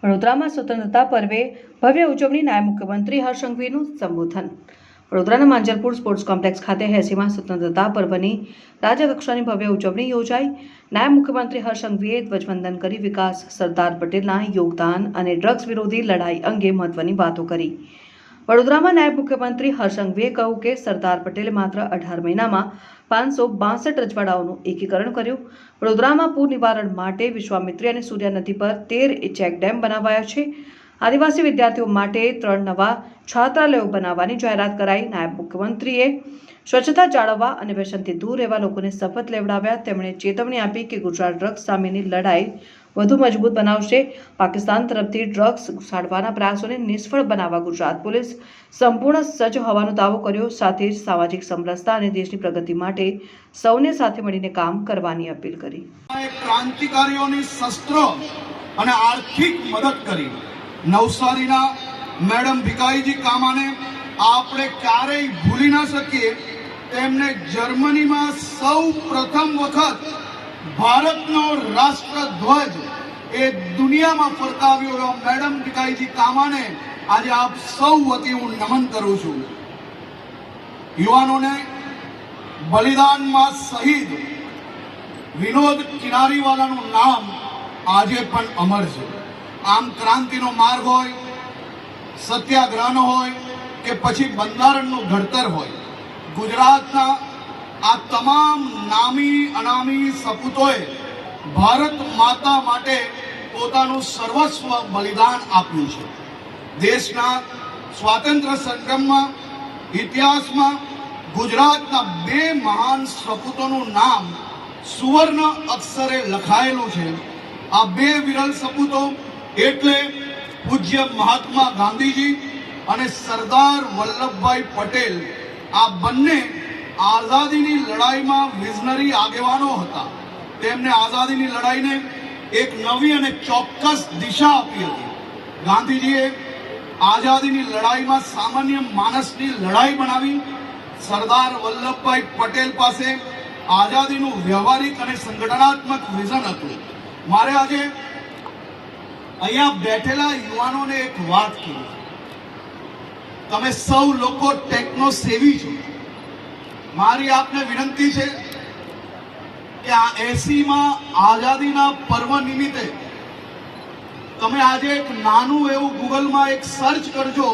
વડોદરામાં સ્વતંત્રતા પર્વે ભવ્ય ઉજવણી નાયબ મુખ્યમંત્રી હર્ષ સંઘવીનું સંબોધન। વડોદરાના માંજલપુર સ્પોર્ટ્સ કોમ્પ્લેક્સ ખાતે 80મા સ્વતંત્રતા પર્વની રાજ્યકક્ષાની ભવ્ય ઉજવણી યોજાઈ। નાયબ મુખ્યમંત્રી હર્ષ સંઘવીએ ધ્વજવંદન કરી વિકાસ, સરદાર પટેલના યોગદાન અને ડ્રગ્સ વિરોધી લડાઈ અંગે મહત્વની વાતો કરી। વડોદરામાં નાયબ મુખ્યમંત્રી હર્ષ સંઘવીએ કહ્યું કે સરદાર પટેલે માત્ર 18 મહિનામાં 562 રજવાડાઓનું એકીકરણ કર્યું। વડોદરામાં પૂર નિવારણ માટે વિશ્વામિત્રી અને સૂર્યા નદી પર 13 ચેક ડેમ બનાવાયા છે। આદિવાસી વિદ્યાર્થીઓ માટે 3 નવા છાત્રાલયો બનાવવાની જાહેરાત કરાઈ। નાયબ મુખ્યમંત્રીએ સ્વચ્છતા જાળવવા અને વ્યસનથી દૂર રહેવા લોકોને શપથ લેવડાવ્યા। તેમણે ચેતવણી આપી કે ગુજરાત ડ્રગ્સ સામેની લડાઈ વધુ મજબૂત બનાવશે। પાકિસ્તાન તરફથી ડ્રગ્સ ઘુસાડવાના પ્રયાસોને નિષ્ફળ બનાવવા ગુજરાત પોલીસ સંપૂર્ણ સજ્જ હોવાનો દાવો કર્યો। સાથે જ સામાજિક સમરસતા અને દેશની પ્રગતિ માટે સૌને સાથે મળીને કામ કરવાની અપીલ કરી। ક્રાંતિકારીઓની શસ્ત્ર અને આર્થિક મદદ કરી નવસારીના મેડમ ભીખાઈજી કામાને આપણે ક્યારેય ભૂલી ના શકીએ। તેમને જર્મનીમાં સૌ પ્રથમ વખત ભારતનો રાષ્ટ્રધ્વજ એ દુનિયામાં ફરકાવ્યો મેડમ ભીખાઈજી કામાને આજે આપ સૌ વતી હું નમન કરું છું। યુવાનોને બલિદાનમાં શહીદ વિનોદ કિનારીવાલાનું નામ આજે પણ અમર છે। આમ ક્રાંતિનો માર્ગ હોય, સત્યાગ્રહનો હોય કે પછી બંધારણનું ઘડતર હોય, ગુજરાતના આ તમામ નામી અનામી સપૂતોએ ભારત માતા માટે પોતાનું સર્વસ્વ બલિદાન આપ્યું છે। દેશના સ્વાતંત્ર્ય સંગ્રામમાં ઇતિહાસમાં ગુજરાતના 2 મહાન સપૂતોનું નામ સુવર્ણ અક્ષરે લખાયેલું છે। આ 2 વિરલ સપૂતો એટલે પૂજ્ય મહાત્મા ગાંધીજી અને સરદાર વલ્લભભાઈ પટેલ। આ બંને આઝાદીની લડાઈમાં વિઝનરી આગેવાનો હતા। તેમને આઝાદીની લડાઈને એક નવી અને ચોક્કસ દિશા આપી હતી। ગાંધીજીએ આઝાદીની લડાઈમાં સામાન્ય માણસની લડાઈ બનાવી। સરદાર વલ્લભભાઈ પટેલ પાસે આઝાદીનું વ્યવહારિક અને સંગઠનાત્મક વિઝન હતું। મારે આજે અહીંયા બેઠેલા યુવાનોને એક વાત કહી, તમે સૌ લોકો ટેકનો સેવી છો। મારી આપને વિનંતી છે કે આ 80મા આઝાદીના પર્વ નિમિત્તે તમે આજે એક નાનું એવું ગૂગલમાં એક સર્ચ કરજો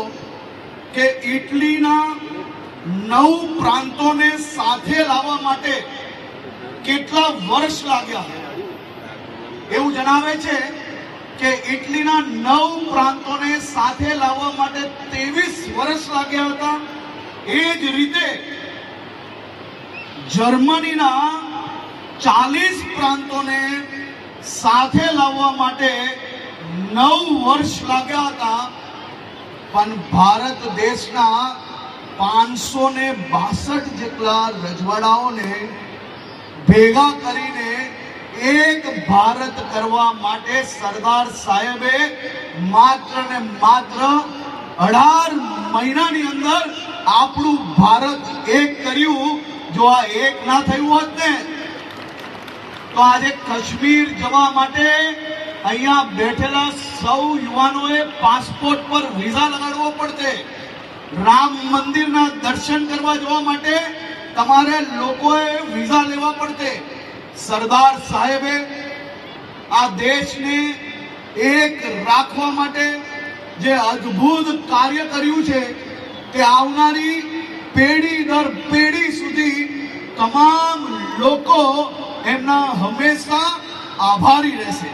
કે ઇટલીના 9 પ્રાંતોને સાથે લાવવા માટે કેટલા વર્ષ લાગ્યા। એવું જણાવે છે કે ઇટલીના 9 પ્રાંતોને સાથે લાવવા માટે 23 વર્ષ લાગ્યા હતા। એ જ રીતે જર્મનીના 40 પ્રાંતોને સાથે લાવવા માટે 9 વર્ષ લાગ્યા હતા। પણ ભારત દેશના 562 જેટલા રજવાડાઓને ભેગા કરીને એક ભારત કરવા માટે સરદાર સાહેબે માત્ર ને માત્ર 18 મહિનાની અંદર આપણું ભારત એક કર્યું। જો આ એક ના થયું હોત ને તો આજે કાશ્મીર જવા માટે અહીંયા બેઠેલા સૌ યુવાનોએ પાસપોર્ટ પર વિઝા લગાડવો પડતે। રામ મંદિરના દર્શન કરવા જવા માટે તમારે લોકોએ વિઝા લેવા પડતે। સરદાર સાહેબે આ દેશને એક રાખવા માટે જે અદ્ભુત કાર્ય કર્યું છે તે આવનારી પેઢી દર પેઢી સુધી તમામ લોકો એમના હંમેશા આભારી રહેશે।